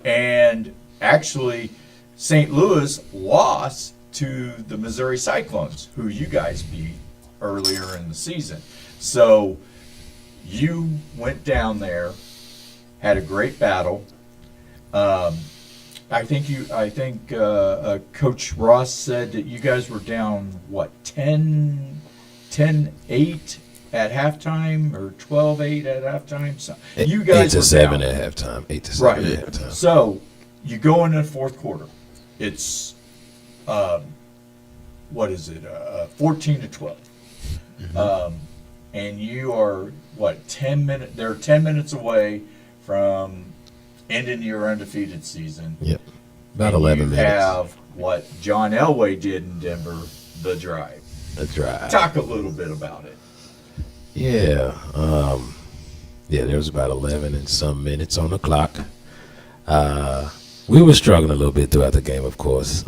And actually, St. Louis lost to the Missouri Cyclones, who you guys beat earlier in the season. So you went down there, had a great battle. I think Coach Ross said that you guys were down, what, 10-8 at halftime, or 12-8 at halftime? So you guys 8-7 at halftime. 8-7 at halftime. So you go into the fourth quarter. It's, 14-12. Mm-hmm. And you are, what, 10 minutes? They're 10 minutes away from ending your undefeated season. Yep. About 11 minutes. You have what John Elway did in Denver, the drive. The drive. Talk a little bit about it. Yeah. There was about 11 and some minutes on the clock. We were struggling a little bit throughout the game, of course.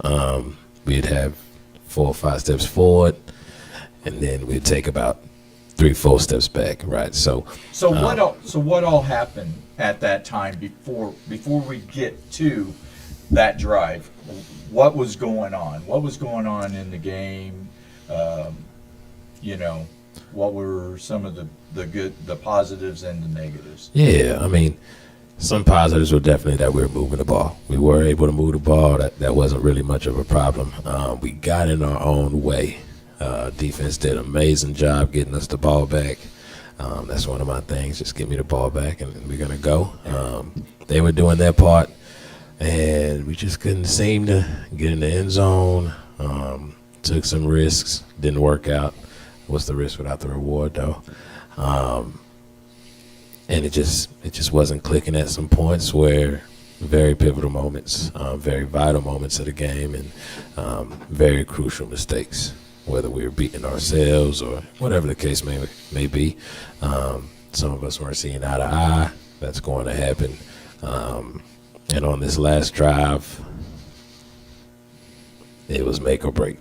We'd have 4 or 5 steps forward, and then we'd take about 3-4 steps back, right? So what all happened at that time before we get to that drive? What was going on? What was going on in the game? What were some of the good, the positives and the negatives? Yeah, I mean, some positives were definitely that we were moving the ball. We were able to move the ball. That wasn't really much of a problem. We got in our own way. Defense did an amazing job getting us the ball back. That's one of my things. Just give me the ball back, and we're going to go. They were doing their part, and we just couldn't seem to get in the end zone. Took some risks. Didn't work out. What's the risk without the reward, though? And it just wasn't clicking at some points where very pivotal moments, very vital moments of the game, and very crucial mistakes, whether we were beating ourselves or whatever the case may be. Some of us weren't seeing eye to eye. That's going to happen. And on this last drive, it was make or break.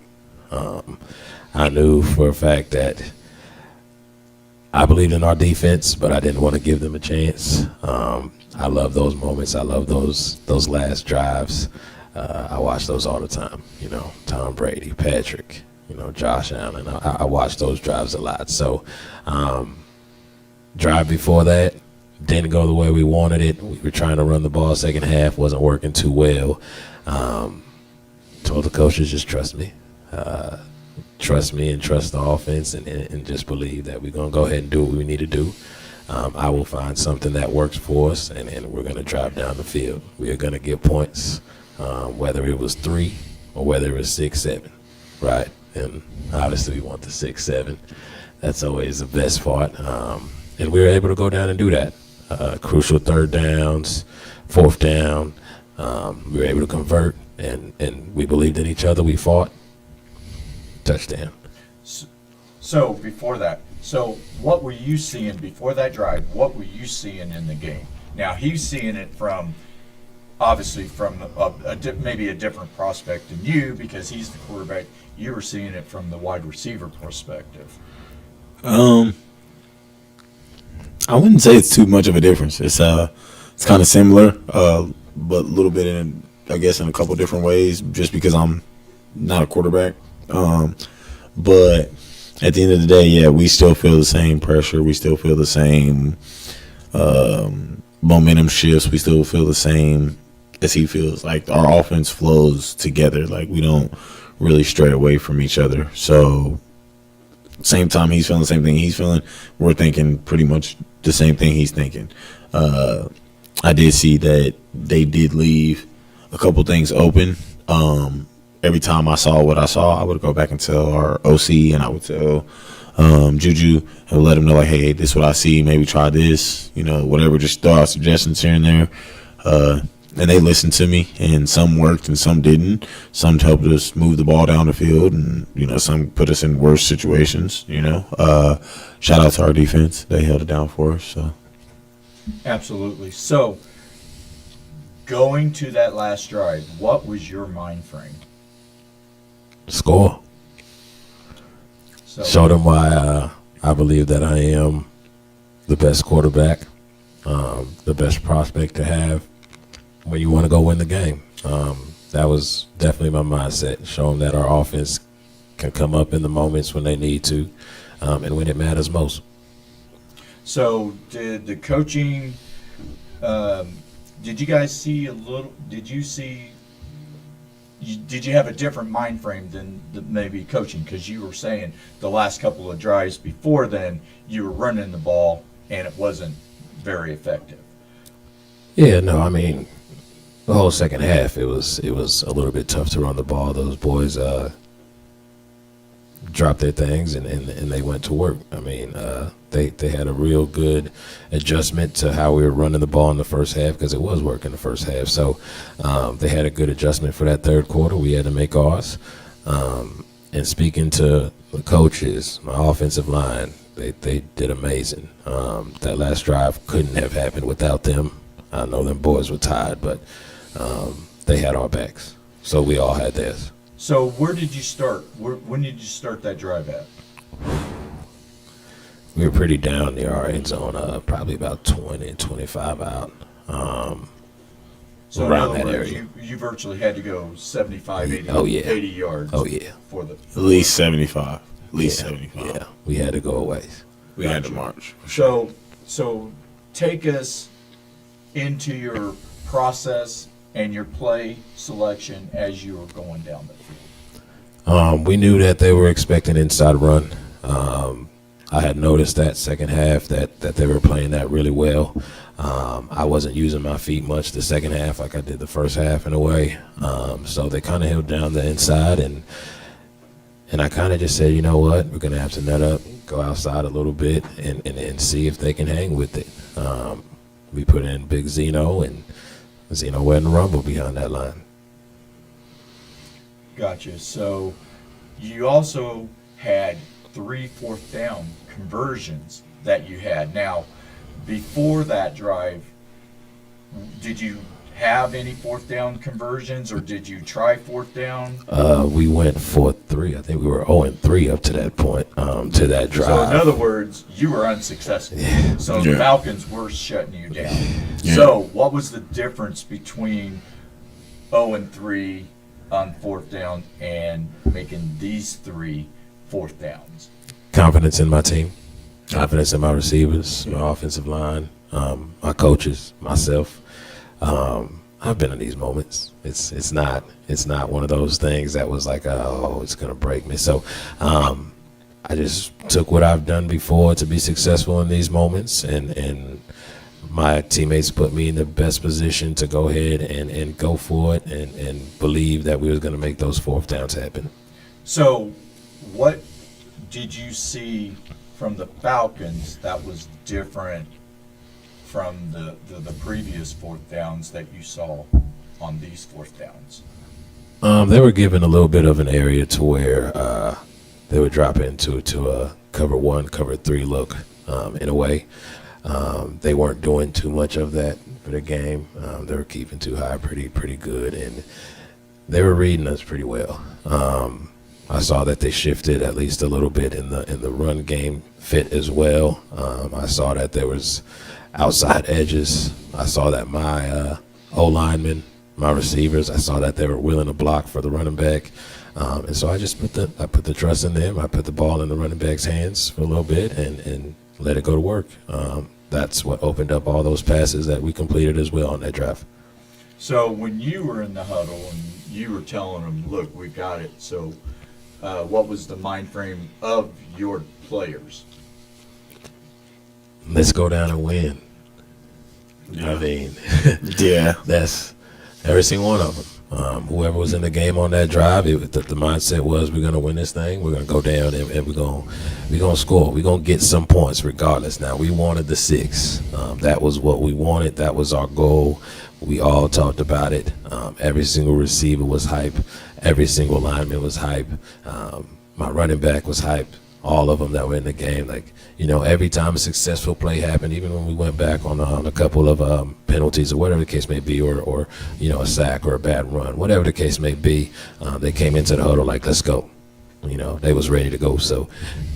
I knew for a fact that I believed in our defense, but I didn't want to give them a chance. I love those moments. I love those last drives. I watch those all the time. Tom Brady, Patrick, Josh Allen. I watch those drives a lot. So drive before that didn't go the way we wanted it. We were trying to run the ball second half. Wasn't working too well. Told the coaches, just trust me. Trust me and trust the offense, and just believe that we're going to go ahead and do what we need to do. I will find something that works for us, and we're going to drive down the field. We are going to get points, whether it was 3 or whether it was 6, 7, right? And obviously we want the 6, 7. That's always the best part. And we were able to go down and do that. Crucial third downs, fourth down. We were able to convert, and we believed in each other. We fought. Touchdown. So before that, what were you seeing before that drive? What were you seeing in the game? Now he's seeing it from, obviously from maybe a different prospect than you, because he's the quarterback. You were seeing it from the wide receiver perspective. I wouldn't say it's too much of a difference. It's kind of similar, but a little bit in a couple different ways, just because I'm not a quarterback. But at the end of the day, yeah, we still feel the same pressure. We still feel the same momentum shifts. We still feel the same as he feels. Like our offense flows together. Like we don't really stray away from each other. So same time he's feeling the same thing he's feeling, we're thinking pretty much the same thing he's thinking. I did see that they did leave a couple things open. Every time I saw what I saw, I would go back and tell our OC, and I would tell Juju, and let him know, like, hey, this is what I see. Maybe try this, whatever. Just throw out suggestions here and there. And they listened to me, and some worked and some didn't. Some helped us move the ball down the field, and, some put us in worse situations, Shout out to our defense. They held it down for us. So. Absolutely. So going to that last drive, what was your mind frame? Score. Show them why I believe that I am the best quarterback, the best prospect to have when you want to go win the game. That was definitely my mindset, showing that our offense can come up in the moments when they need to, and when it matters most. So did the coaching, did you guys see did you have a different mind frame than maybe coaching? Because you were saying the last couple of drives before then, you were running the ball and it wasn't very effective. Yeah, no, I mean, the whole second half, it was a little bit tough to run the ball. Those boys dropped their things and they went to work. I mean, they had a real good adjustment to how we were running the ball in the first half, because it was working the first half. So they had a good adjustment for that third quarter. We had to make ours. And speaking to the coaches, my offensive line, they did amazing. That last drive couldn't have happened without them. I know them boys were tired, but they had our backs. So we all had theirs. So where did you start? When did you start that drive at? We were pretty down near our end zone, probably about 20, 25 out. So in around other that words, area. you virtually had to go 75, 80, Oh, yeah. 80 yards. Oh, yeah. For the At least 75. At least Yeah, 75. yeah, we had to go a ways. We had to march. So take us into your process and your play selection as you were going down the field. We knew that they were expecting inside run. I had noticed that second half that they were playing that really well. I wasn't using my feet much the second half like I did the first half in a way. So they kind of held down the inside, and I kind of just said, you know what, we're going to have to nut up, go outside a little bit, and see if they can hang with it. We put in Big Zeno, and Zeno went and rumble behind that line. Gotcha. So you also had 3 fourth down conversions that you had. Now, before that drive, did you have any fourth down conversions, or did you try fourth down? We went 4-3. I think we were 0-3 up to that point, to that drive. So in other words, you were unsuccessful. Yeah. So the Yeah. Falcons were shutting you down. Yeah. So what was the difference between 0-3 on fourth down and making these 3 fourth downs? Confidence in my team, confidence in my receivers, my offensive line, my coaches, myself. I've been in these moments. It's not one of those things that was like, oh, it's gonna break me. So I just took what I've done before to be successful in these moments, and my teammates put me in the best position to go ahead and go for it, and believe that we was gonna make those fourth downs happen. So what did you see from the Falcons that was different from the previous fourth downs that you saw on these fourth downs? They were given a little bit of an area to where they would drop into a cover 1, cover 3 look in a way. They weren't doing too much of that for the game. They were keeping too high pretty good, and they were reading us pretty well. I saw that they shifted at least a little bit in the run game fit as well. I saw that there was outside edges. I saw that my O-linemen, my receivers, I saw that they were willing to block for the running back. And so I just put the trust in them. I put the ball in the running back's hands for a little bit and let it go to work. That's what opened up all those passes that we completed as well on that drive. So when you were in the huddle and you were telling them, look, we got it. So what was the mind frame of your players? Let's go down and win. Yeah. I mean, Yeah. that's every single one of them. Whoever was in the game on that drive, the mindset was, we're going to win this thing. We're going to go down and we're going to score. We're going to get some points regardless. Now, we wanted the 6. That was what we wanted. That was our goal. We all talked about it. Every single receiver was hype. Every single lineman was hype. My running back was hype. All of them that were in the game, like, every time a successful play happened, even when we went back on a couple of penalties or whatever the case may be, or a sack or a bad run, whatever the case may be, they came into the huddle like, let's go. They was ready to go. So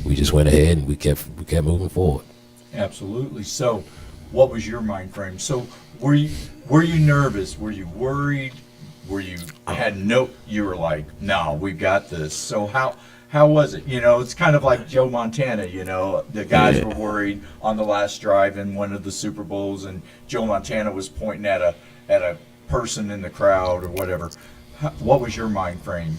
we just went ahead and we kept moving forward. Absolutely. So what was your mind frame? So were you nervous? Were you worried? Were you you were like, no, we've got this. So how was it? It's kind of like Joe Montana, the guys Yeah. were worried on the last drive in one of the Super Bowls, and Joe Montana was pointing at a person in the crowd or whatever. What was your mind frame?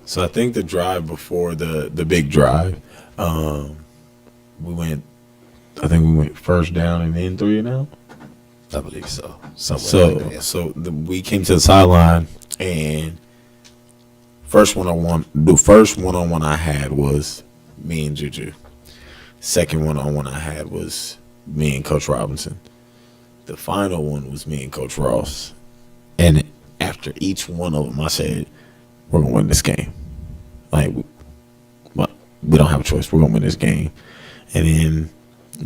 So I think the drive before the big drive, we went first down and then 3 and out. I believe so. Somewhere like that, yeah. We came to the sideline, and the first one-on-one I had was me and Juju. Second one-on-one I had was me and Coach Robinson. The final one was me and Coach Ross. And after each one of them, I said, we're going to win this game. Like, we don't have a choice. We're going to win this game. And then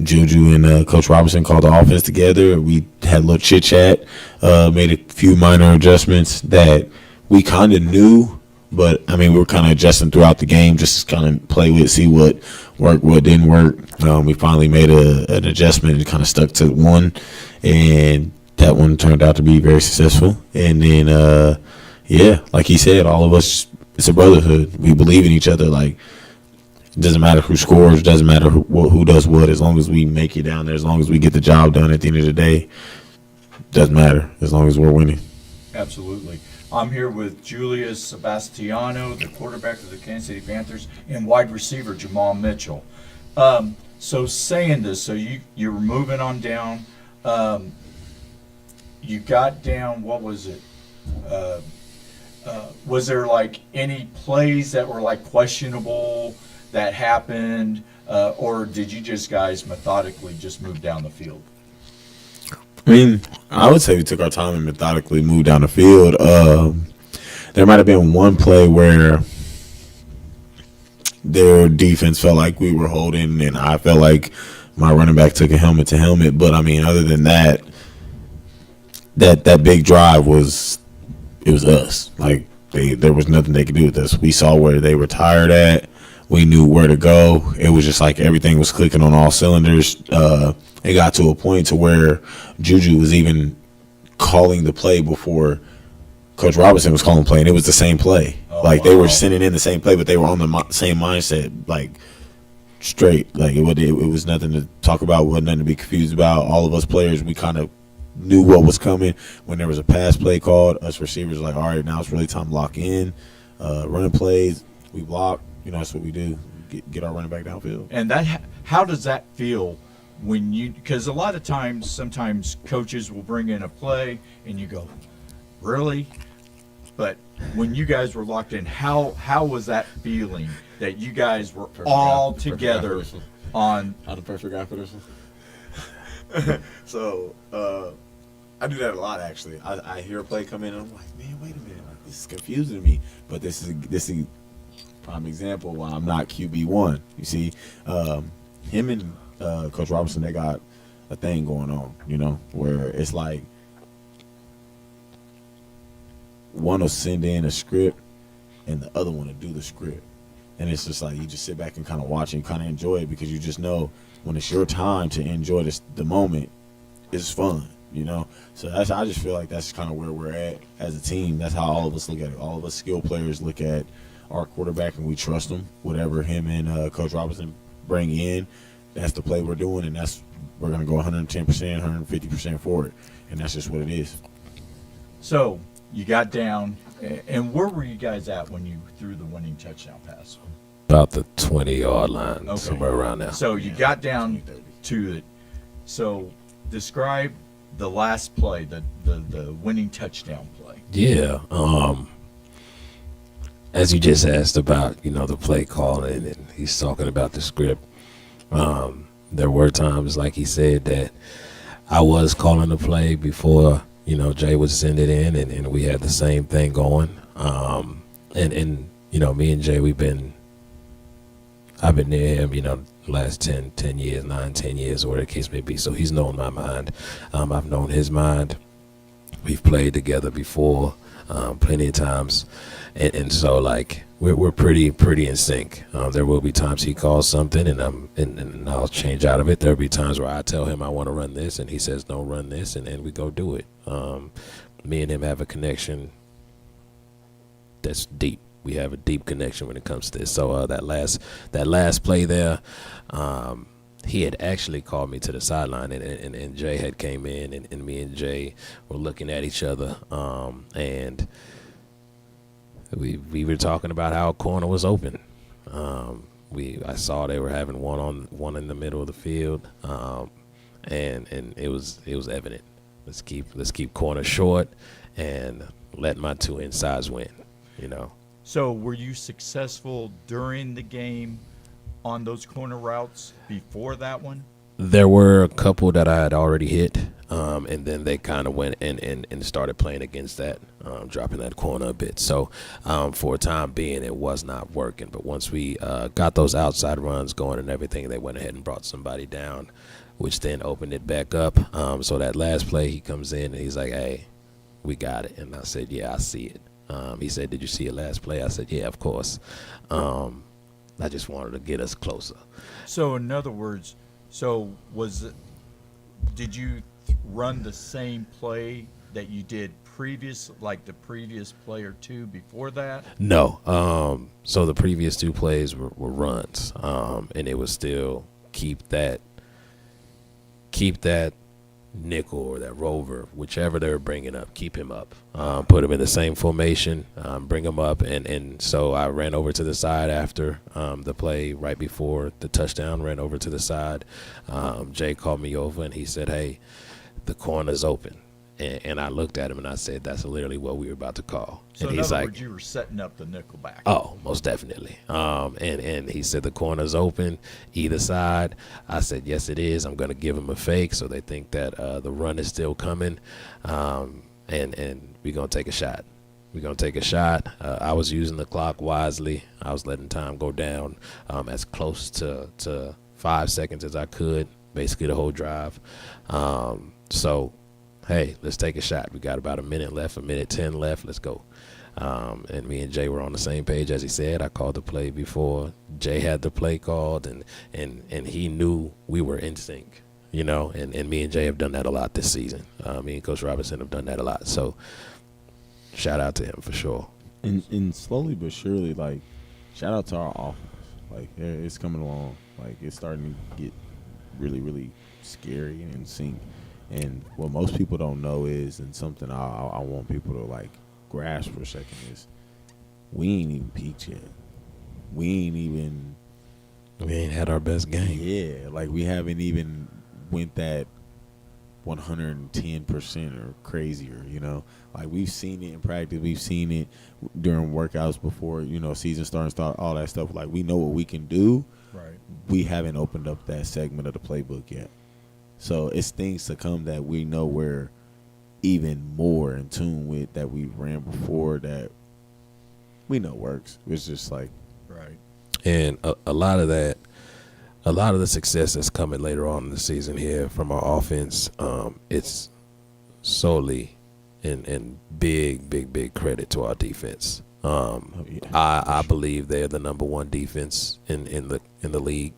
Juju and Coach Robinson called the offense together. We had a little chit-chat, made a few minor adjustments that we kind of knew, but, we were kind of adjusting throughout the game, just to kind of play with, see what worked, what didn't work. We finally made an adjustment and kind of stuck to one, and that one turned out to be very successful. And then, like he said, all of us, it's a brotherhood. We believe in each other. Like, it doesn't matter who scores, doesn't matter who does what, as long as we make it down there, as long as we get the job done at the end of the day, doesn't matter, as long as we're winning. Absolutely. I'm here with Julius Sebastiano, the quarterback of the Kansas City Panthers, and wide receiver Jamal Mitchell. So saying this, so you were moving on down. You got down, what was it? Was there like any plays that were like questionable that happened, or did you just guys methodically just move down the field? I would say we took our time and methodically moved down the field. There might have been one play where their defense felt like we were holding, and I felt like my running back took a helmet to helmet. But other than that, that big drive was us. Like, there was nothing they could do with us. We saw where they were tired at. We knew where to go. It was just like everything was clicking on all cylinders. It got to a point to where Juju was even calling the play before Coach Robinson was calling the play, and it was the same play. They were sending in the same play, but they were on the same mindset, like, straight. Like, it was nothing to talk about, wasn't nothing to be confused about. All of us players, we kind of knew what was coming. When there was a pass play called, us receivers were like, all right, now it's really time to lock in. Running plays, we block. That's what we do. Get our running back downfield. And how does that feel when because a lot of times, sometimes coaches will bring in a play and you go, really? But when you guys were locked in, how was that feeling that you guys were all together on? How the perfect guy for this one? So, I do that a lot, actually. I hear a play come in and I'm like, man, wait a minute. Like, this is confusing to me. But this is prime example why I'm not QB1. You see, him and Coach Robinson, they got a thing going on, where it's like one will send in a script and the other one will do the script. And it's just like you just sit back and kind of watch and kind of enjoy it, because you just know when it's your time to enjoy the moment, it's fun, So I just feel like that's kind of where we're at as a team. That's how all of us look at it. All of us skill players look at our quarterback and we trust him. Whatever him and Coach Robinson bring in, that's the play we're doing, and we're going to go 110%, 150% for it. And that's just what it is. So you got down, and where were you guys at when you threw the winning touchdown pass? About the 20-yard line, Okay. somewhere around there. So you got down to it. So describe the last play, the winning touchdown play. Yeah. As you just asked about, the play calling, and he's talking about the script. There were times, like he said, that I was calling the play before, Jay would send it in, and we had the same thing going. And me and Jay, I've been near him, last 10 years, 9, 10 years, or whatever the case may be. So he's known my mind. I've known his mind. We've played together before, plenty of times, and so like we're pretty in sync. There will be times he calls something, and I'll change out of it. There'll be times where I tell him I want to run this, and he says don't run this, and we go do it. Me and him have a connection that's deep. We have a deep connection when it comes to this. So that last play there, he had actually called me to the sideline, and Jay had came in, and me and Jay were looking at each other, and we were talking about how a corner was open. I saw they were having one in the middle of the field, and it was evident. Let's keep corner short and let my two insides win. You know. So were you successful during the game on those corner routes before that one? There were a couple that I had already hit, and then they kind of went and started playing against that, dropping that corner a bit. So for a time being, it was not working. But once we got those outside runs going and everything, they went ahead and brought somebody down, which then opened it back up. So that last play, he comes in and he's like, hey, we got it. And I said, yeah, I see it. He said, did you see it last play? I said, yeah, of course. I just wanted to get us closer. So in other words, did you run the same play that you did like the previous play or two before that? No. So the previous two plays were runs, and it was still keep that nickel or that rover, whichever they were bringing up, keep him up, put him in the same formation, bring him up, and so I ran over to the side after the play right before the touchdown, ran over to the side. Jay called me over and he said, hey, the corner's open. And I looked at him and I said, that's literally what we were about to call. So and in he's other like, words, you were setting up the nickel back. oh, most definitely. And he said the corner's open, either side. I said, yes, it is. I'm going to give him a fake so they think that the run is still coming. And we're going to take a shot. We're going to take a shot. I was using the clock wisely. I was letting time go down as close to 5 seconds as I could, basically the whole drive. So, hey, let's take a shot. We got about a minute left, a minute 10 left. Let's go. And me and Jay were on the same page, as he said. I called the play before Jay had the play called, and he knew we were in sync, you know, and me and Jay have done that a lot this season. Me and Coach Robinson have done that a lot. So shout out to him for sure. And slowly but surely, like, shout out to our offense. Like, it's coming along. Like, it's starting to get really, really scary and in sync. And what most people don't know is, and something I want people to, like, grasp for a second is, we ain't even peaked yet. We ain't had our best game. Yeah, like, we haven't even went that 110% or crazier, you know. Like, we've seen it in practice. We've seen it during workouts before, you know, season start, all that stuff. Like, we know what we can do. Right. We haven't opened up that segment of the playbook yet. So it's things to come that we know we're even more in tune with, that we ran before, that we know works. It's just like, right. And a lot of the success that's coming later on in the season here from our offense, it's solely in big credit to our defense. I believe they're the number one defense in the league.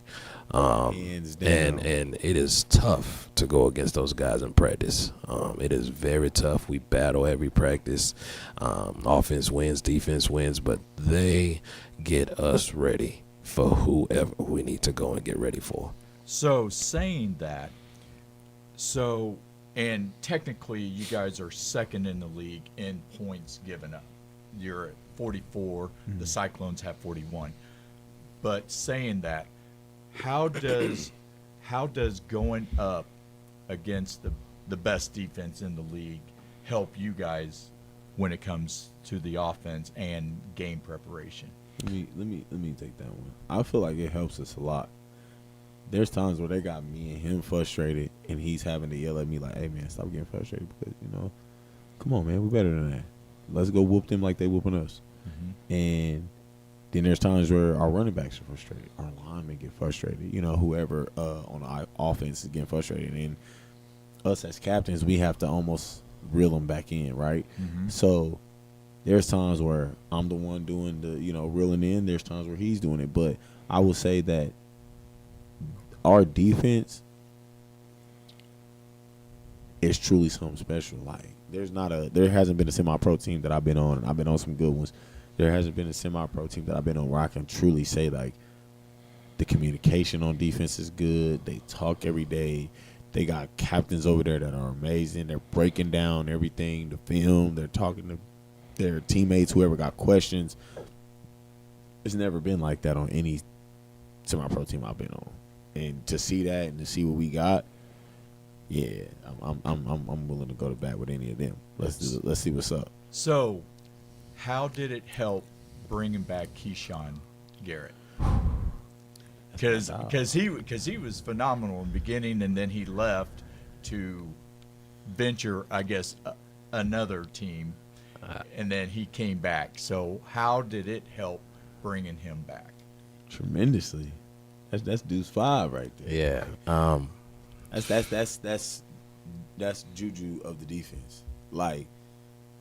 hands down. And it is tough to go against those guys in practice. It is very tough. We battle every practice. Offense wins, defense wins, but they get us ready for whoever we need to go and get ready for. So saying that, and technically you guys are second in the league in points given up. You're at 44. Mm-hmm. The Cyclones have 41. But saying that, how does going up against the best defense in the league help you guys when it comes to the offense and game preparation? Let me take that one. I feel like it helps us a lot. There's times where they got me and him frustrated, and he's having to yell at me like, "Hey man, stop getting frustrated, because come on man, we better than that. Let's go whoop them like they whooping us." Mm-hmm. And then there's times where our running backs are frustrated, our linemen get frustrated. Whoever on the offense is getting frustrated, and us as captains, we have to almost reel them back in, right? Mm-hmm. So there's times where I'm the one doing the, reeling in. There's times where he's doing it. But I will say that our defense is truly something special. Like there hasn't been a semi-pro team that I've been on, and I've been on some good ones. There hasn't been a semi-pro team that I've been on where I can truly say, like, the communication on defense is good. They talk every day. They got captains over there that are amazing. They're breaking down everything, the film. They're talking to their teammates, whoever got questions. It's never been like that on any semi-pro team I've been on. And to see that and to see what we got, yeah, I'm willing to go to bat with any of them. Let's see what's up. So, how did it help bringing back Keyshawn Garrett? Because he was phenomenal in the beginning, and then he left to venture, I guess, another team, and then he came back. So, how did it help bringing him back? Tremendously. That's Deuce 5 right there. Yeah. That's juju of the defense. Like,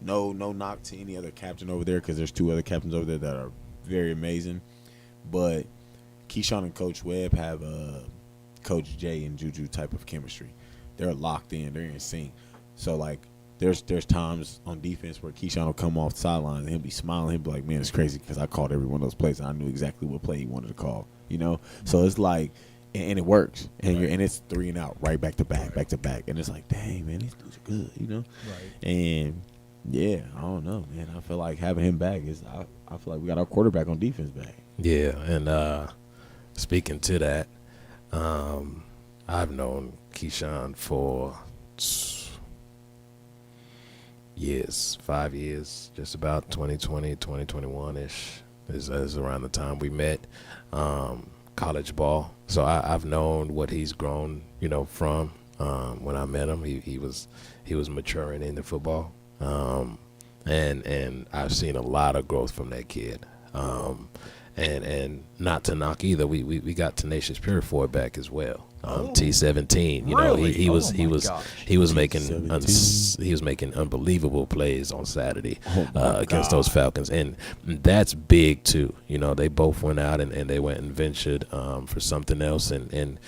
no knock to any other captain over there, because there's 2 other captains over there that are very amazing. But Keyshawn and Coach Webb have a Coach J and Juju type of chemistry. They're locked in. They're in sync. So, like, there's times on defense where Keyshawn will come off the sidelines and he'll be smiling. He'll be like, man, it's crazy because I called every one of those plays and I knew exactly what play he wanted to call. So it's like, and it works, and and it's 3 and out, right, back to back, and it's like, dang, man, these dudes are good, Right. And yeah, I don't know, man. I feel like having him back I feel like we got our quarterback on defense back. Yeah, and speaking to that, I've known Keyshawn for years, 5 years, just about 2020, 2021-ish is around the time we met. College ball. So I've known what he's grown, from when I met him. He was maturing into football. And I've seen a lot of growth from that kid. And not to knock either, we got Tenacious Purifoy back as well. T17, Really? he was making T17. he was making unbelievable plays on Saturday my against God. those Falcons, and that's big too. They both went out and they went and ventured for something else, and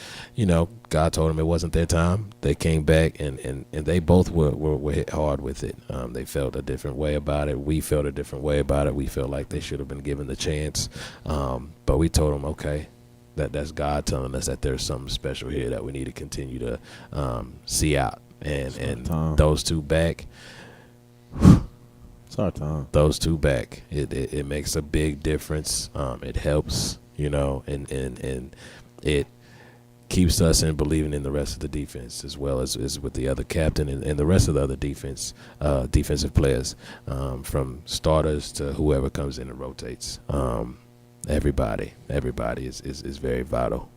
God told them it wasn't their time. They came back and they both were hit hard with it. They felt a different way about it. We felt a different way about it. We felt like they should have been given the chance, but we told them, okay, that's God telling us that there's something special here that we need to continue to see out. And those two back, It's our time. those two back, it makes a big difference. It helps, and it keeps us in believing in the rest of the defense, as well as with the other captain and the rest of the other defensive players, from starters to whoever comes in and rotates. Everybody is very vital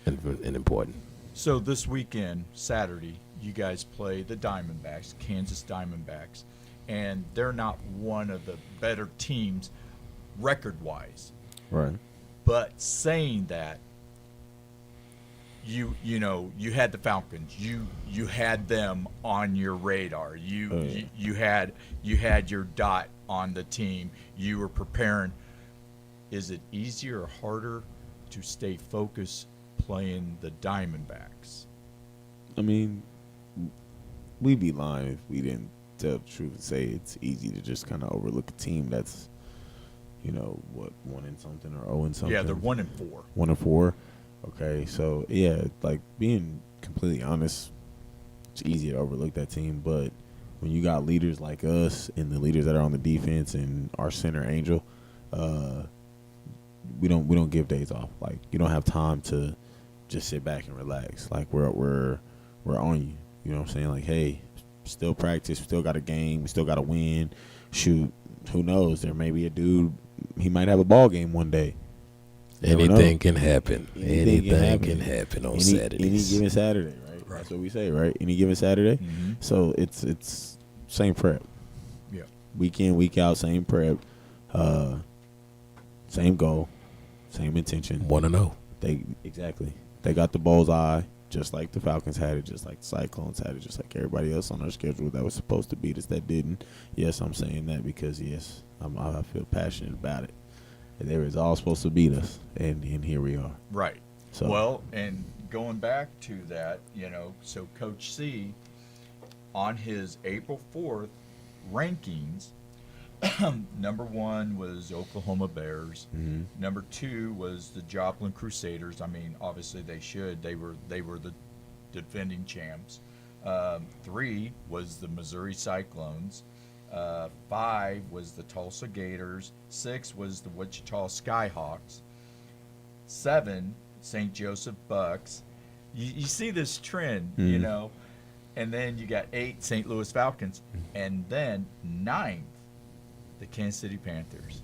and important. So this weekend, Saturday, you guys play the Diamondbacks, Kansas Diamondbacks, and they're not one of the better teams record-wise. Right. But saying that, you had the Falcons. You had them on your radar. You had your dot on the team. You were preparing. Is it easier or harder to stay focused playing the Diamondbacks? I mean, we'd be lying if we didn't tell the truth and say it's easy to just kind of overlook a team that's, 1 and something or 0 and something. Yeah, they're 1-4. 1-4. Okay, so yeah, like, being completely honest, it's easy to overlook that team. But when you got leaders like us and the leaders that are on the defense and our center Angel, we don't give days off. Like, you don't have time to just sit back and relax. Like, we're on you. You know what I'm saying? Like, hey, still practice, we still got a game, we still got to win. Shoot, who knows? There may be a dude, he might have a ball game one day. Anything can happen. Anything can happen on any Saturdays. given Saturday, right? That's what we say, right? Any given Saturday. Mm-hmm. So it's same prep. Yeah. Week in, week out, same prep, same goal, same intention. 1-0. They got the bullseye. just like the Falcons had it, just like the Cyclones had it, just like everybody else on our schedule that was supposed to beat us that didn't. Yes, I'm saying that because, yes, I feel passionate about it. And they was all supposed to beat us, and here we are. Right. So Well, and going back to that, so Coach C, on his April 4th rankings, number 1 was Oklahoma Bears. mhm. Number 2 was the Joplin Crusaders. I mean, obviously they should. They were the defending champs. 3 was the Missouri Cyclones. 5 was the Tulsa Gators. 6 was the Wichita Skyhawks. 7, St. Joseph Bucks. You see this trend, and then you got 8, St. Louis Falcons, and then 9th, the Kansas City Panthers.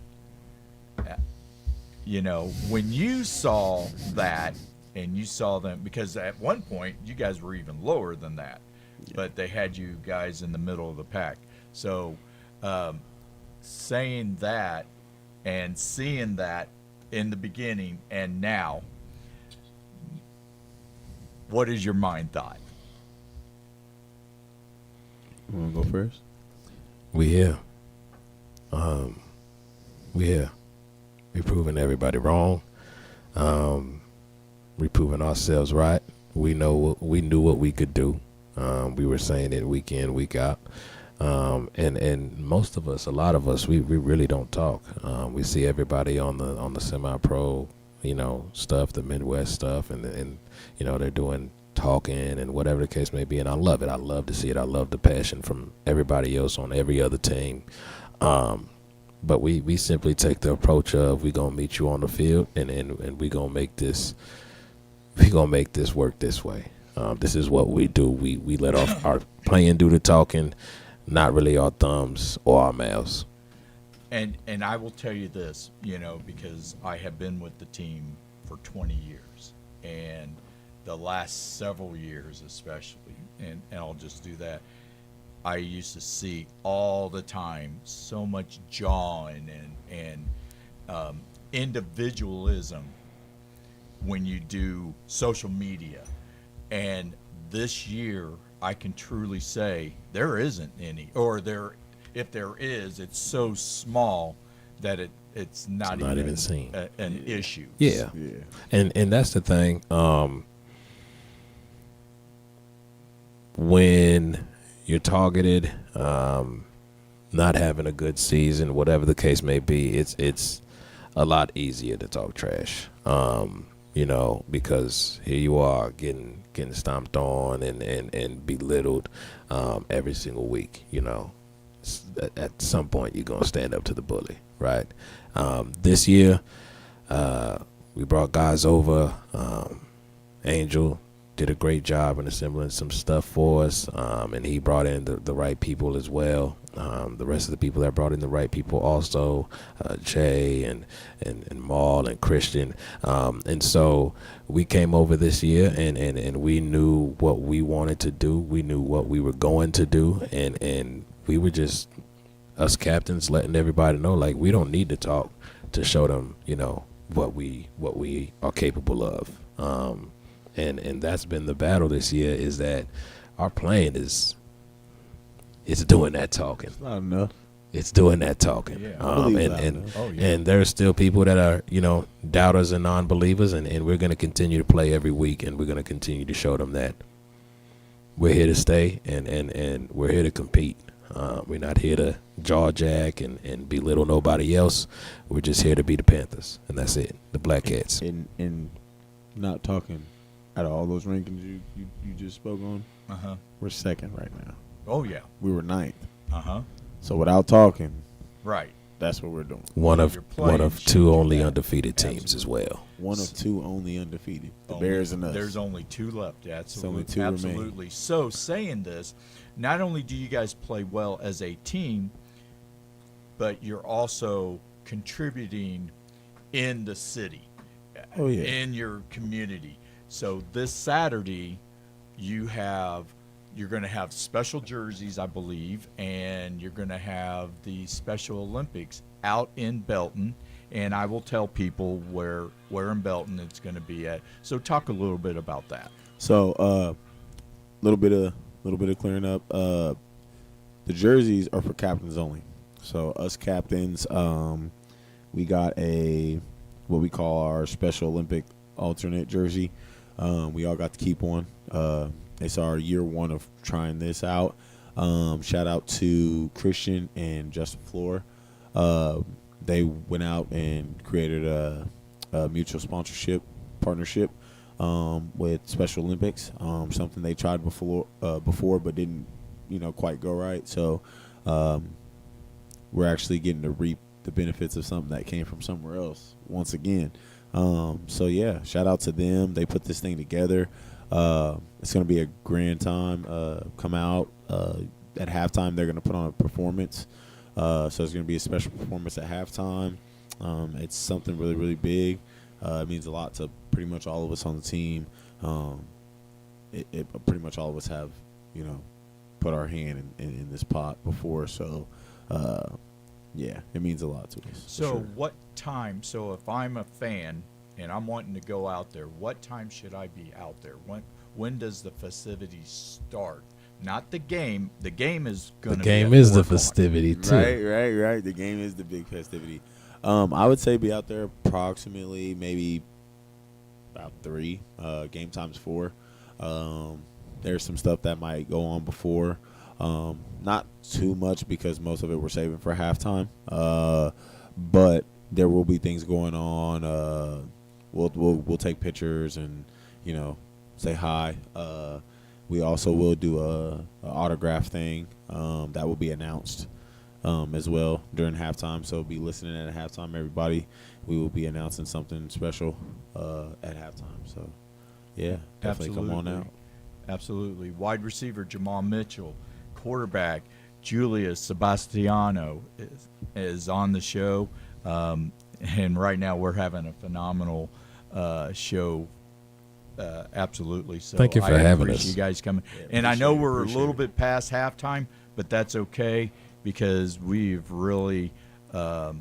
When you saw that, and you saw them, because at one point you guys were even lower than that, but they had you guys in the middle of the pack. So, saying that and seeing that in the beginning and now, what is your mind thought? You want to go first? We here. We here. We proving everybody wrong. We proving ourselves right. We knew what we could do. We were saying it week in, week out. And most of us, a lot of us, we really don't talk. We see everybody on the semi-pro, stuff, the Midwest stuff, and they're doing talking and whatever the case may be, and I love it. I love to see it. I love the passion from everybody else on every other team. But we simply take the approach of we gonna meet you on the field and we gonna make this work this way. This is what we do. We let our playing do the talking, not really our thumbs or our mouths. And I will tell you this, because I have been with the team for 20 years, and the last several years especially, and I'll just do that, I used to see all the time so much jawing and individualism when you do social media. And this year, I can truly say there isn't any, or if there is, it's so small that it's not even seen an issue. Yeah. And that's the thing. When you're targeted, not having a good season, whatever the case may be, it's a lot easier to talk trash. Because here you are getting stomped on and belittled every single week. At some point you're gonna stand up to the bully, right? This year, we brought guys over. Angel did a great job in assembling some stuff for us, and he brought in the right people as well. The rest of the people that brought in the right people also, Jay and Maul and Christian. And so we came over this year and we knew what we wanted to do. We knew what we were going to do. And we were just, us captains, letting everybody know, like, we don't need to talk to show them, what we are capable of. And that's been the battle this year, is that our playing is doing that talking. It's not enough. It's doing that talking. Yeah. And there's still people that are, doubters and non-believers, and we're going to continue to play every week, and we're going to continue to show them that we're here to stay, and we're here to compete. We're not here to jaw jack and belittle nobody else. We're just here to be the Panthers, and that's it, the Black Cats. And not talking out of all those rankings you just spoke on, we're second right now. Oh, yeah. We were ninth. Uh-huh. So without talking, Right. that's what we're doing. One You're of playing two only that. undefeated teams as well. One of two only undefeated. The Only- Bears and us. There's only 2 left. Absolutely. only 2 remain. Absolutely. So, saying this, not only do you guys play well as a team, but you're also contributing in the city, Oh, yeah. in your community. So this Saturday, you're going to have special jerseys, I believe, and you're going to have the Special Olympics out in Belton. And I will tell people where in Belton it's going to be at. So talk a little bit about that. So, little bit of clearing up. The jerseys are for captains only. So us captains, we got what we call our Special Olympic alternate jersey. We all got to keep one. It's our year one of trying this out. Shout out to Christian and Justin Floor. They went out and created a mutual sponsorship partnership with Special Olympics. Something they tried before but didn't quite go right. So we're actually getting to reap the benefits of something that came from somewhere else once again. So yeah, shout out to them. They put this thing together. It's going to be a grand time. Come out at halftime. They're going to put on a performance. So it's going to be a special performance at halftime. It's something really, really big. It means a lot to pretty much all of us on the team. Pretty much all of us have, put our hand in this pot before. So, yeah, it means a lot to us. So sure. what time? So if I'm a fan and I'm wanting to go out there, what time should I be out there? When does the festivities start? Not the game. The game is going The to game be at is 4 the o'clock. festivity too. Right. The game is the big festivity. I would say be out there approximately maybe about 3. Game time's 4. There's some stuff that might go on before. Not too much because most of it we're saving for halftime. But there will be things going on. We'll take pictures and say hi. We also will do a autograph thing that will be announced as well during halftime. So be listening at halftime, everybody. We will be announcing something special at halftime. So yeah, definitely come on out. Absolutely. Wide receiver Jamal Mitchell, quarterback Julius Sebastiano is on the show, and right now we're having a phenomenal show. Absolutely. So Thank you for I having appreciate us. you guys coming. Yeah, And I know we're a appreciate little it. bit past halftime, but that's okay because we've really have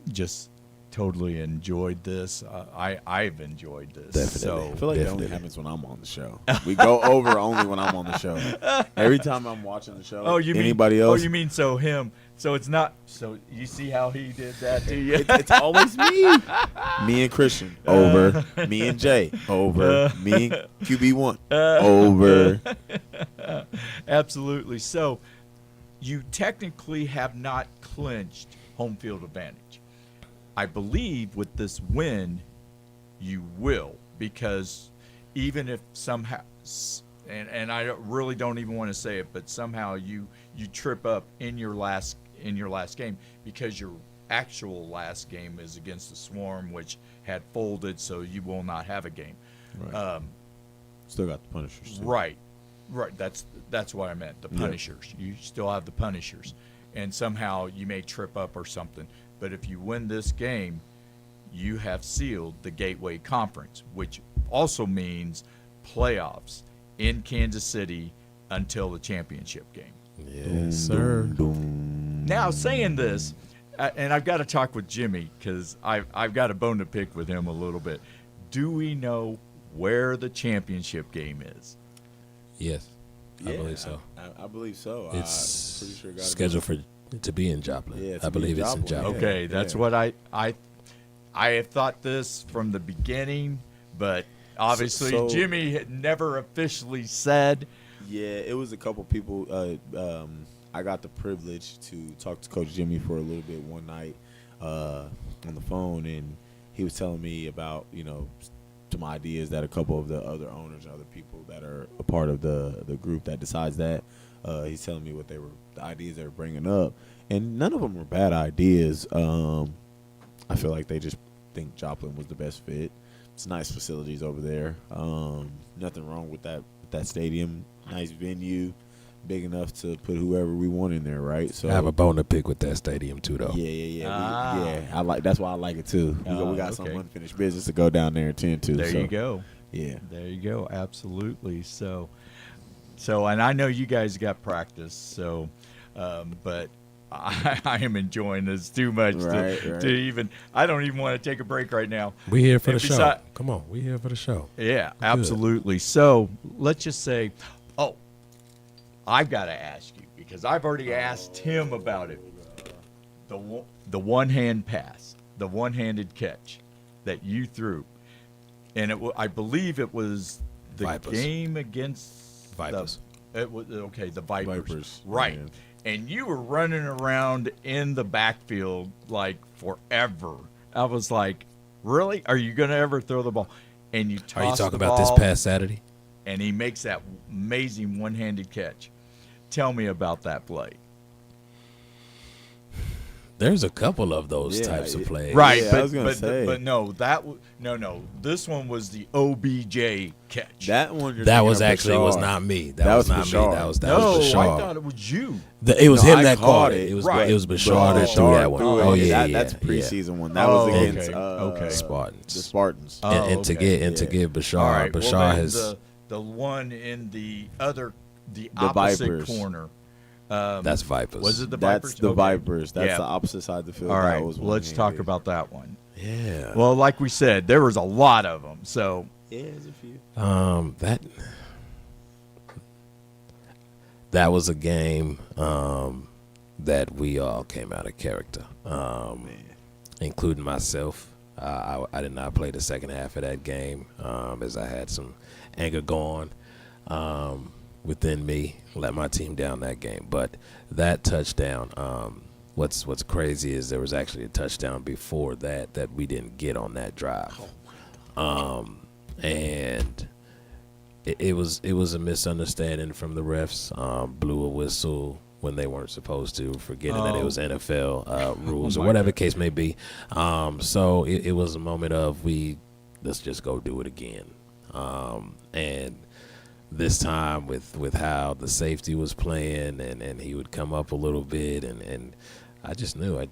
just totally enjoyed this. I've enjoyed this. Definitely. I feel like that only Definitely. happens when I'm on the show. We go over only when I'm on the show. Every time I'm watching the show, anybody else, Oh, you mean so him? So it's not. So you see how he did that, do you? it's always me. Me and Christian over. Me and Jay over. Me and QB1 over. Absolutely. So you technically have not clinched home field advantage. I believe with this win, you will, because even if somehow, and I really don't even want to say it, but somehow you trip up in your last game because your actual last game is against the Swarm, which had folded, so you will not have a game. Right. Still got the Punishers. Too. Right. That's what I meant. The Punishers. You still have the Punishers, and somehow you may trip up or something. But if you win this game, you have sealed the Gateway Conference, which also means playoffs in Kansas City until the championship game. Yes, sir. Now, saying this, and I've got to talk with Jimmy because I've got a bone to pick with him a little bit. Do we know where the championship game is? Yes, I believe so. I believe so. It's pretty sure scheduled to be in Joplin. Yeah, I believe it's in Joplin. Okay, that's what I have thought this from the beginning, but obviously So- Jimmy had never officially said. Yeah, it was a couple people. I got the privilege to talk to Coach Jimmy for a little bit one night on the phone, and he was telling me about some ideas that a couple of the other owners and other people that are a part of the group that decides that. He's telling me the ideas they were bringing up, and none of them were bad ideas. I feel like they just think Joplin was the best fit. It's nice facilities over there. Nothing wrong with that stadium. Nice venue, big enough to put whoever we want in there, right? So I have a bone to pick with that stadium too, though. Yeah. I like. That's why I like it too. We got some okay. unfinished business to go down there and tend to. There so, you go. Yeah. There you go. Absolutely. So, and I know you guys got practice. So, but I am enjoying this too much Right, to right. even. I don't even want to take a break right now. We here for the And show. besi- Come on, we here for the show. Yeah, Good. absolutely. So let's just say, oh, I've got to ask you because I've already asked him about it. The one-hand pass, the one-handed catch that you threw, and I believe it was the Vipers. game against Vipers. It was okay. The Vipers, Vipers, right? yeah. And you were running around in the backfield like forever. I was like, really? Are you going to ever throw the ball? And you toss Are you talking the about this ball, past Saturday? and he makes that amazing one-handed catch. Tell me about that play. There's a couple of those Yeah, types of plays. Right, Yeah, I but, was gonna but, say. but no, no. This one was the OBJ catch. That one. You're That thinking was of actually was Bashar. not me. That was was not Bashar. me. That was no, Bashar. I thought it was you. It was No, him I that caught caught it. it. It was Right. it was Bashar that Bashar threw that one. threw it. Oh yeah, yeah, That's yeah. preseason one. That Oh, was against okay, okay. Spartans. The Spartans. Oh, And to okay. give Bashar, All right. Bashar well, then has the one in the The opposite Vipers. corner. that's Vipers. Was it the Vipers? That's the Okay. Vipers. That's Yeah. the opposite side of the field. All That right. was Let's one talk hand. about that one. Yeah. Well, like we said, there was a lot of them. So Yeah, there's a few. that was a game that we all came out of character, including myself. I did not play the second half of that game as I had some anger going within me. Let my team down that game, but that touchdown. What's crazy is there was actually a touchdown before that we didn't get on that drive, and it was a misunderstanding from the refs. Blew a whistle when they weren't supposed to, forgetting that it was NFL rules or whatever the case may be. So it was a moment of let's just go do it again. And this time with how the safety was playing and he would come up a little bit and I just knew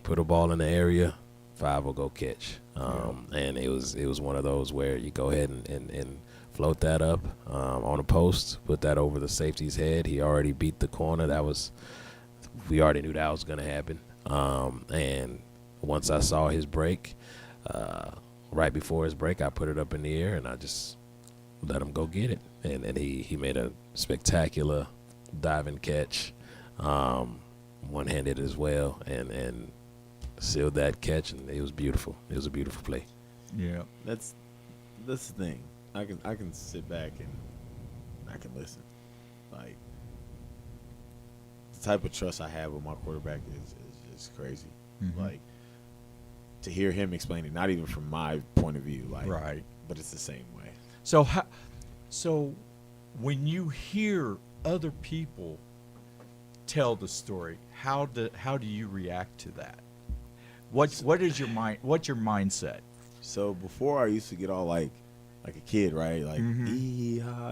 put a ball in the area, 5 will go catch. And it was one of those where you go ahead and float that up on a post, put that over the safety's head. He already beat the corner. We already knew that was going to happen. And once I saw his break, right before his break, I put it up in the air and I just let him go get it. And he made a spectacular diving catch, one-handed as well, and sealed that catch, and it was beautiful. It was a beautiful play. yeah, That's the thing. I can sit back and I can listen. Like the type of trust I have with my quarterback is crazy. Mhm. Like to hear him explain it, not even from my point of view, like right. but it's the same way. So when you hear other people tell the story, how do you react to that? What is your mind? What's your mindset? So before I used to get all like a kid, right? Like, Mhm. yeah,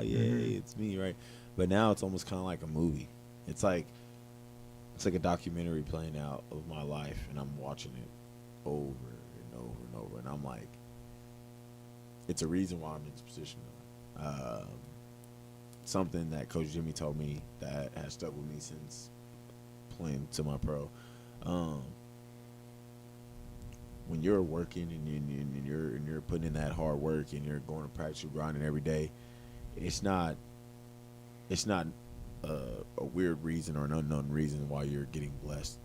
it's me, right? But now it's almost kind of like a movie. It's like a documentary playing out of my life, and I'm watching it over and over and over, and I'm like, it's a reason why I'm in this position. Something that Coach Jimmy told me that has stuck with me since playing to my pro. When you're working and you're putting in that hard work and you're going to practice, you're grinding every day, it's not a weird reason or an unknown reason why you're getting blessed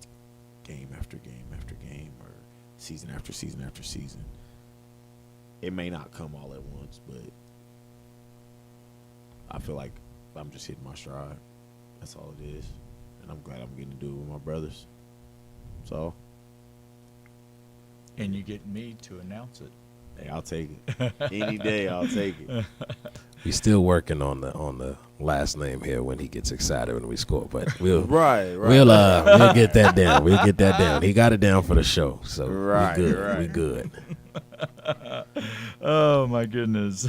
game after game after game or season after season after season. It may not come all at once, but I feel like I'm just hitting my stride. That's all it is, and I'm glad I'm getting to do it with my brothers. So. And you get me to announce it. Hey, I'll take it. Any day, I'll take it. We still working on the last name here when he gets excited when we score, but we'll Right. we'll get that down. We'll get that down. He got it down for the show, so Right, we good. right. We good. Oh my goodness,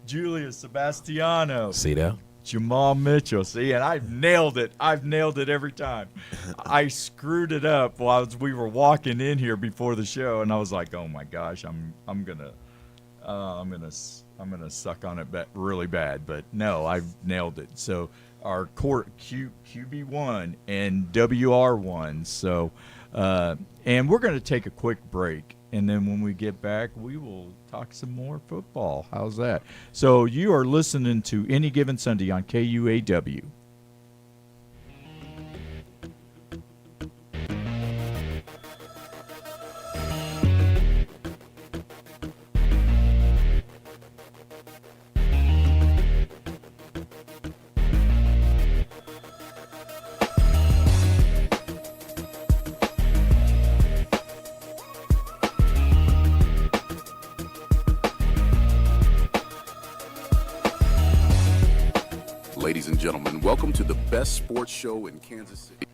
Julius Sebastiano, See that? Jamal Mitchell. See, and I've nailed it. I've nailed it every time. I screwed it up while we were walking in here before the show, and I was like, "Oh my gosh, I'm gonna suck on it really bad." But no, I've nailed it. So QB1 and WR1. So, and we're going to take a quick break. And then when we get back, we will talk some more football. How's that? So you are listening to Any Given Sunday on KUAW. Ladies and gentlemen, welcome to the best sports show in Kansas City.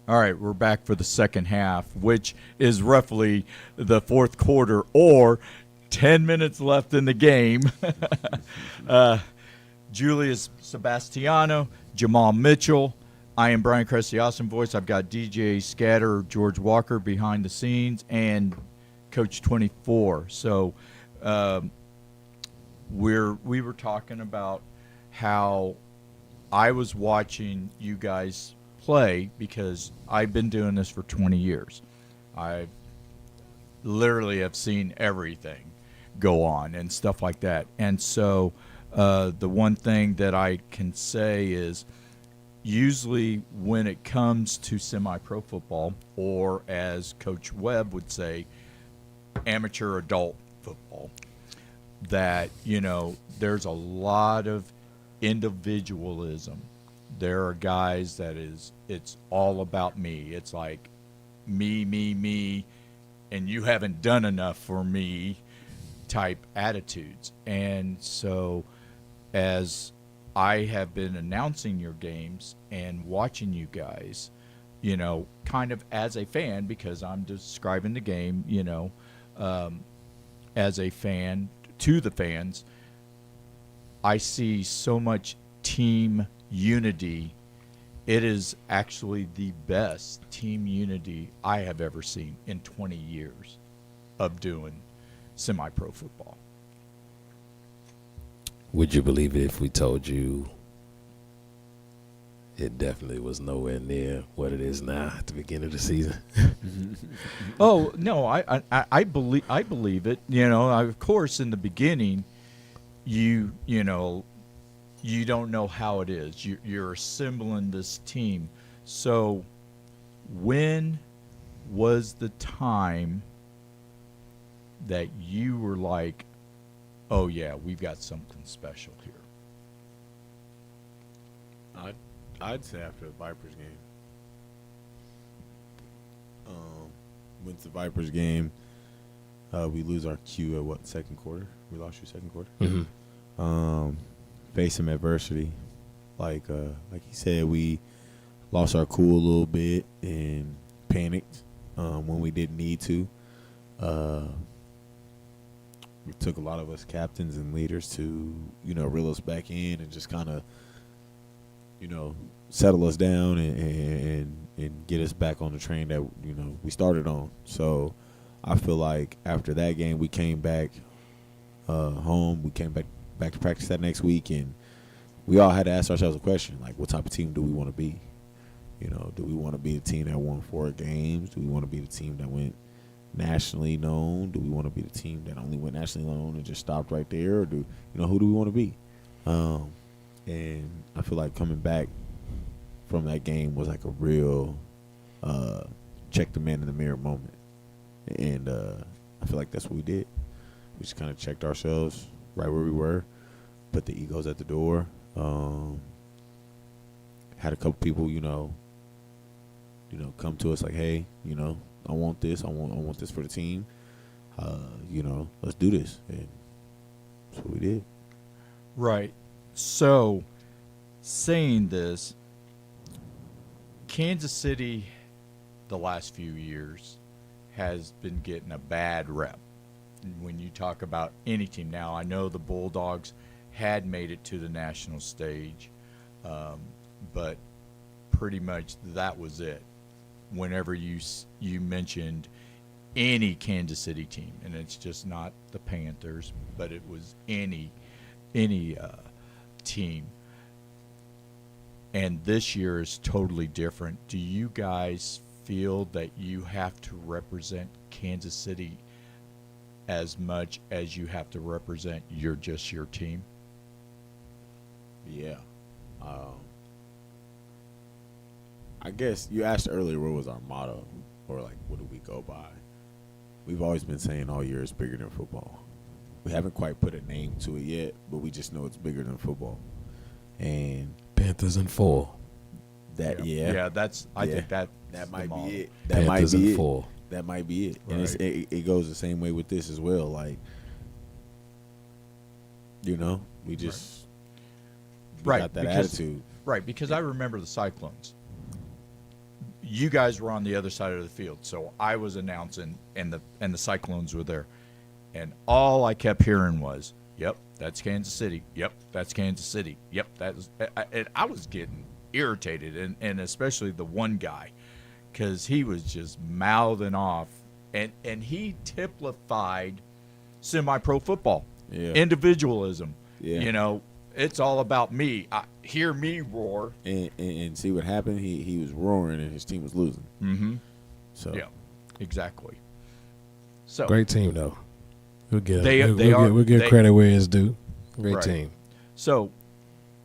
All right, we're back for the second half, which is roughly the fourth quarter or 10 minutes left in the game. Julius Sebastiano, Jamal Mitchell. I am Brian Kress, the Awesome Voice. I've got DJ Scatter, George Walker behind the scenes, and Coach 24. So we were talking about how I was watching you guys play because I've been doing this for 20 years. I literally have seen everything go on and stuff like that. And so the one thing that I can say is usually when it comes to semi-pro football, or as Coach Webb would say, amateur adult football, that, you know, there's a lot of individualism. There are guys that it's all about me. It's like me, and you haven't done enough for me type attitudes. And so as I have been announcing your games and watching you guys, you know, kind of as a fan, because I'm describing the game, you know, as a fan to the fans, I see so much team unity. It is actually the best team unity I have ever seen in 20 years of doing semi-pro football. Would you believe it if we told you it definitely was nowhere near what it is now at the beginning of the season? Oh no, I believe it. You know, of course, in the beginning, you know, you don't know how it is. You're assembling this team. So when was the time that you were like, oh yeah, we've got something special here? I'd say after the Vipers game. Went to the Vipers game. We lose our cue at what, second quarter? We lost your second quarter. Face some adversity, like he said, we lost our cool a little bit and panicked when we didn't need to. It took a lot of us captains and leaders to, reel us back in and just kind of, settle us down and get us back on the train that, we started on. So I feel like after that game, we came back home. We came back to practice that next week, and we all had to ask ourselves a question, like, what type of team do we want to be? Do we want to be a team that won 4 games? Do we want to be the team that went nationally known? Do we want to be the team that only went nationally known and just stopped right there? Or who do we want to be? And I feel like coming back from that game was like a real check the man in the mirror moment. And I feel like that's what we did. We just kind of checked ourselves right where we were, put the egos at the door. Had a couple people, come to us like, hey, I want this. I want this for the team. Let's do this. And that's what we did. Right. So, saying this, Kansas City, the last few years, has been getting a bad rep. When you talk about any team now, I know the Bulldogs had made it to the national stage, but pretty much that was it. Whenever you mentioned any Kansas City team, and it's just not the Panthers, but it was any team. And this year is totally different. Do you guys feel that you have to represent Kansas City as much as you have to represent your team? Yeah. I guess you asked earlier what was our motto, or like what do we go by? We've always been saying all year it's bigger than football. We haven't quite put a name to it yet, but we just know it's bigger than football. And Panthers in 4. I think that might be it. That Panthers might be in it. 4. That might be it. And Right. it goes the same way with this as well. Like, we just we got that attitude. Right, because I remember the Cyclones. You guys were on the other side of the field, so I was announcing, and the Cyclones were there, and all I kept hearing was, "Yep, that's Kansas City. Yep, that's Kansas City. Yep, that's." And I was getting irritated, and especially the one guy, because he was just mouthing off, and he typified semi-pro football, individualism. Yeah. It's all about me. Hear me roar. And see what happened. He was roaring and his team was losing. Mm-hmm. So Yeah, exactly. So Great team, though. We'll give They credit where it's due. Great Right. team. So,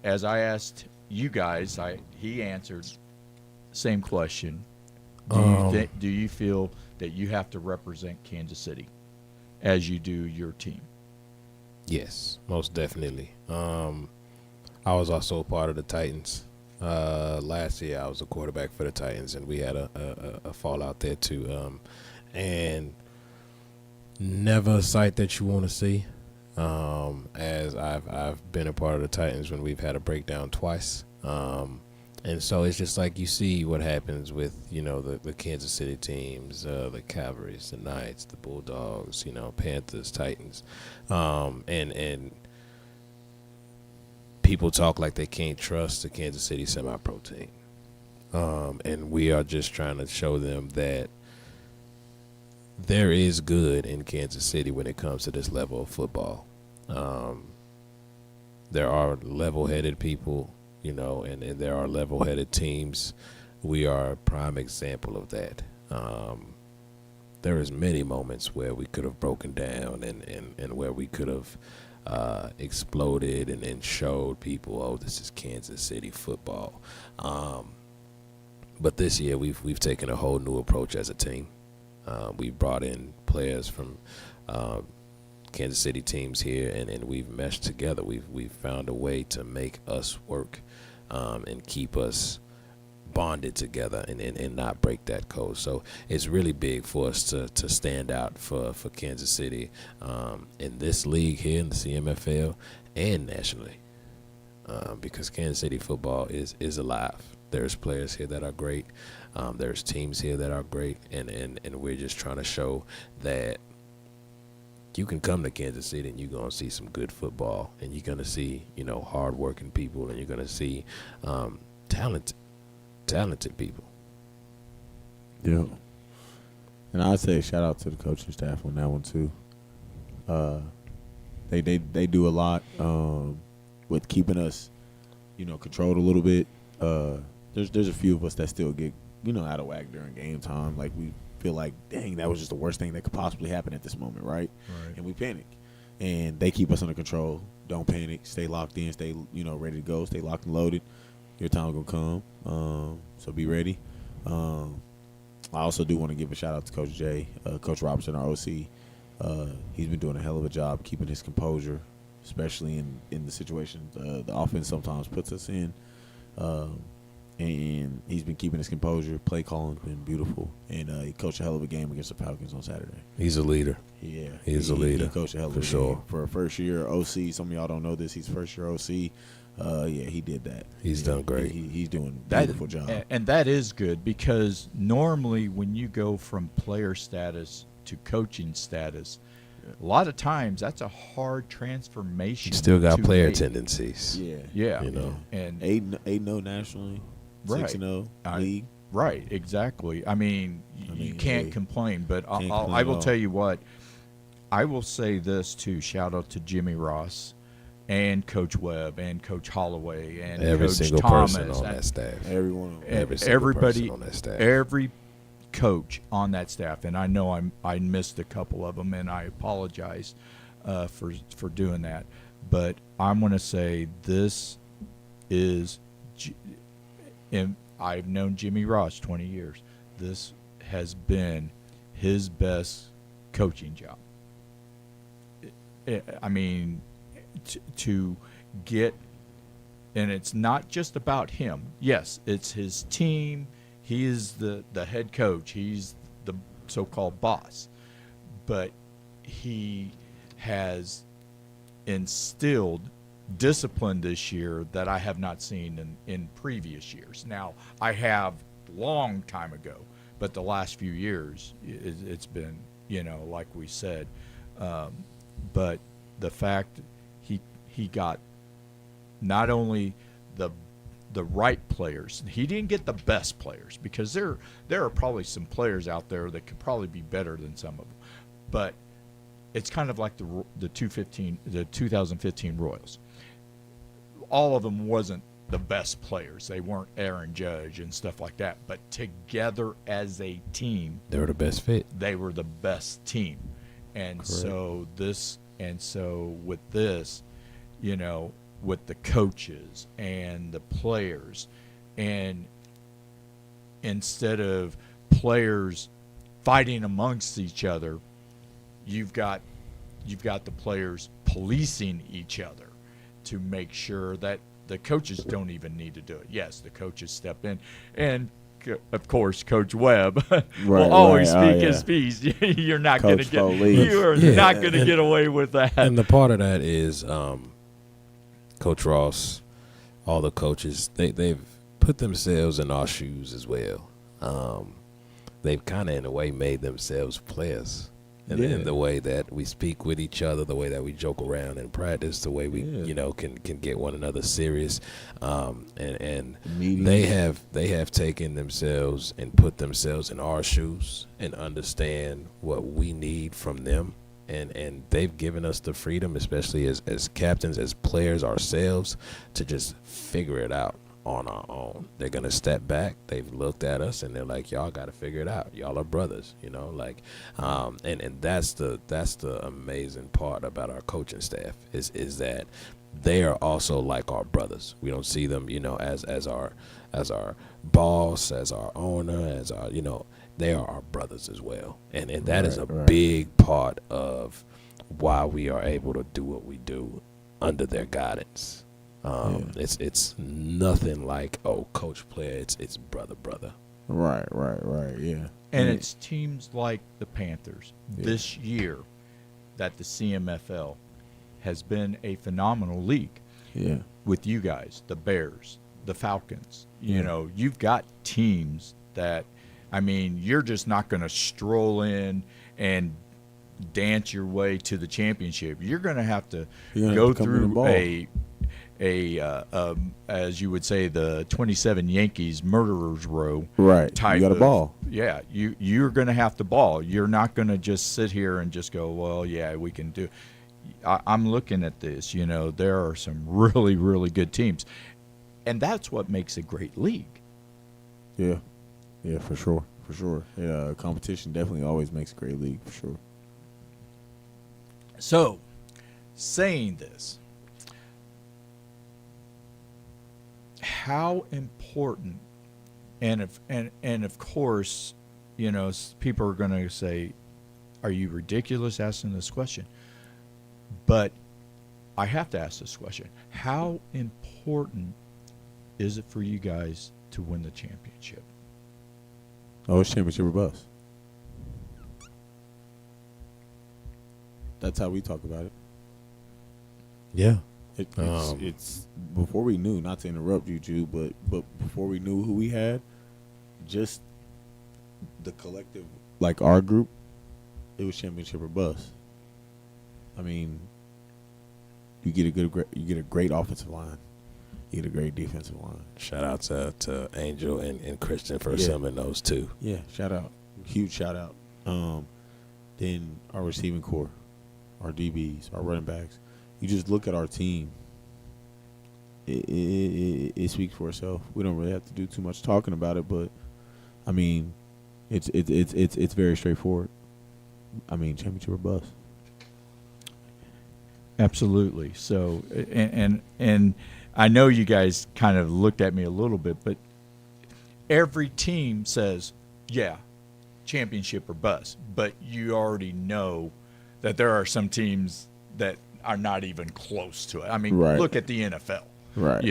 as I asked you guys, he answered same question. Do you feel that you have to represent Kansas City as you do your team? Yes, most definitely. I was also a part of the Titans. Last year, I was a quarterback for the Titans, and we had a fallout there too. And never a sight that you want to see. As I've been a part of the Titans when we've had a breakdown twice. And so it's just like you see what happens with, the Kansas City teams, the Cavalries, the Knights, the Bulldogs, Panthers, Titans. And people talk like they can't trust the Kansas City semi-pro team. And we are just trying to show them that there is good in Kansas City when it comes to this level of football. There are level-headed people, and there are level-headed teams. We are a prime example of that. There is many moments where we could have broken down and where we could have exploded and showed people, oh, this is Kansas City football. But this year we've taken a whole new approach as a team. We brought in players from Kansas City teams here, and we've meshed together. We've found a way to make us work and keep us bonded together and not break that code. So it's really big for us to stand out for Kansas City in this league here in the CMFL and nationally, because Kansas City football is alive. There's players here that are great. There's teams here that are great, and we're just trying to show that you can come to Kansas City and you're going to see some good football, and you're going to see, hard-working people, and you're going to see talented people. Yeah. And I'd say shout out to the coaching staff on that one too. They do a lot with keeping us, controlled a little bit. There's a few of us that still get, out of whack during game time. Like we feel like, dang, that was just the worst thing that could possibly happen at this moment, right? And we panic. And they keep us under control. Don't panic. Stay locked in. Stay, ready to go. Stay locked and loaded. Your time gonna come. So be ready. I also do want to give a shout out to Coach Jay, Coach Robertson, our OC. He's been doing a hell of a job keeping his composure, especially in the situation the offense sometimes puts us in. And he's been keeping his composure. Play calling's been beautiful, and he coached a hell of a game against the Falcons on Saturday. He's a leader. Yeah, he's a leader. He coached a hell of a sure. game for a first year OC. Some of y'all don't know this. He's first year OC. Yeah, he did that. He's done great. He's doing a beautiful job. And that is good, because normally when you go from player status to coaching status, a lot of times that's a hard transformation. Still got to player make. tendencies. Yeah. And 8-0 nationally, Right. 6-0 league. Right, exactly. I mean, you can't complain, but I complain will at tell all. you what, I will say this too. Shout out to Jimmy Ross and Coach Webb and Coach Holloway and every Coach single Thomas person on and that staff. Everyone. Every single everybody person on that staff. Every coach on that staff, and I know I missed a couple of them, and I apologize for doing that. But I'm going to say this is, and I've known Jimmy Ross 20 years. This has been his best coaching job. I mean, to get, and it's not just about him. Yes, it's his team. He is the head coach. He's the so-called boss. But he has instilled discipline this year that I have not seen in previous years. Now, I have long time ago, but the last few years, it's been, like we said. But the fact he got not only the right players, he didn't get the best players, because there are probably some players out there that could probably be better than some of them. But it's kind of like the 2015 Royals. All of them wasn't the best players. They weren't Aaron Judge and stuff like that. But together as a team, They were the best fit. they were the best team. And so with this, with the coaches and the players, and instead of players fighting amongst each other, you've got the players policing each other to make sure that the coaches don't even need to do it. Yes, the coaches step in, and of course, Coach Webb will always speak his piece. You're not going to get. You are not going to get away with that. And the part of that is Coach Ross, all the coaches, they've put themselves in our shoes as well. They've kind of, in a way, made themselves players. In the way that we speak with each other, the way that we joke around in practice, the way we, can get one another serious, and they have taken themselves and put themselves in our shoes and understand what we need from them, and they've given us the freedom, especially as captains, as players ourselves, to just figure it out on our own. They're gonna step back. They've looked at us and they're like, y'all got to figure it out. Y'all are brothers, like, and that's the amazing part about our coaching staff is that they are also like our brothers. We don't see them, as our boss, as our owner, as our, they are our brothers as well. And that is a big part of why we are able to do what we do under their guidance. It's nothing like, coach player. It's brother. Right. Yeah. And it's teams like the Panthers this year that the CMFL has been a phenomenal league. Yeah. With you guys, the Bears, the Falcons. You've got teams that, you're just not going to stroll in and dance your way to the championship. You're going to have to go through as you would say, the 27 Yankees murderers row. Right. Type you got a ball. Yeah. You're going to have to ball. You're not going to just sit here and just go, well, yeah, we can do. I'm looking at this. There are some really, really good teams, and that's what makes a great league. Yeah. Yeah, for sure. Yeah, competition definitely always makes a great league, for sure. So, saying this, how important, and of course, people are going to say, "Are you ridiculous asking this question?" But I have to ask this question: how important is it for you guys to win the championship? Oh, it's championship or bust. That's how we talk about it. Yeah. It's before we knew, not to interrupt you, Jude, but before we knew who we had, just the collective, like our group, it was championship or bust. You get a great offensive line, you get a great defensive line. Shout out to Angel and Christian for assembling those two. Yeah, huge shout out. Then our receiving core, our DBs, our running backs. You just look at our team. It speaks for itself. We don't really have to do too much talking about it, but it's very straightforward. Championship or bust. Absolutely. So, and I know you guys kind of looked at me a little bit, but every team says, yeah, championship or bust. But you already know that there are some teams that are not even close to it. Look at the NFL. Right.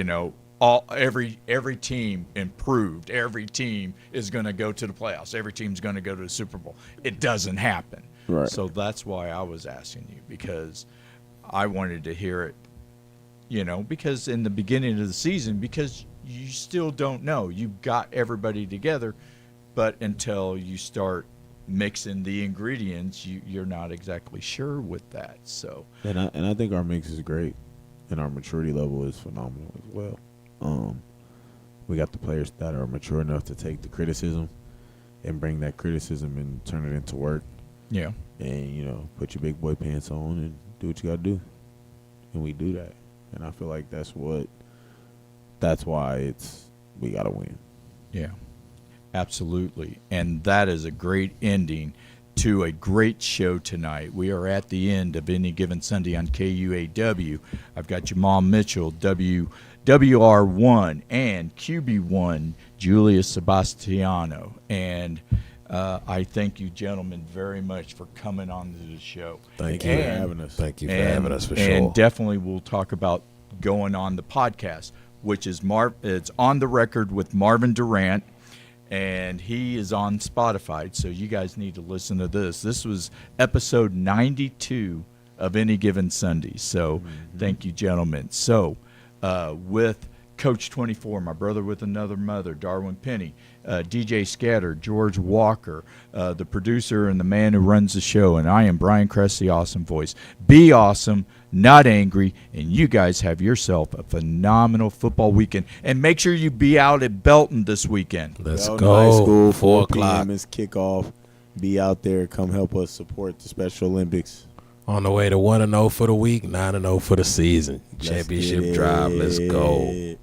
Every team improved. Every team is going to go to the playoffs. Every team's going to go to the Super Bowl. It doesn't happen. Right. So that's why I was asking you, because I wanted to hear it, because in the beginning of the season, because you still don't know. You've got everybody together, but until you start mixing the ingredients, you're not exactly sure with that. So, and I think our mix is great, and our maturity level is phenomenal as well. We got the players that are mature enough to take the criticism and bring that criticism and turn it into work. Yeah. And put your big boy pants on and do what you gotta do, and we do that. And I feel like that's why we gotta win. Yeah. Absolutely. And that is a great ending to a great show tonight. We are at the end of Any Given Sunday on KUAW. I've got Jamal Mitchell, WR1, and QB1, Julius Sebastiano. And I thank you, gentlemen, very much for coming on to the show. Thank you for having us. Thank you for having us, for sure. And definitely we'll talk about going on the podcast, which is it's On the Record with Marvin Durant. And he is on Spotify, so you guys need to listen to this. This was episode 92 of Any Given Sunday. So thank you, gentlemen. So with Coach 24, my brother with another mother, Darwin Penny, DJ Scatter, George Walker, the producer and the man who runs the show, and I am Brian Kress, the Awesome Voice. Be awesome, not angry, and you guys have yourself a phenomenal football weekend. And make sure you be out at Belton this weekend. Let's Belton go. High School, 4 p.m. o'clock. is kickoff. Be out there. Come help us support the Special Olympics. On the way to 1-0 for the week, 9-0 for the season. Championship drive. Let's go.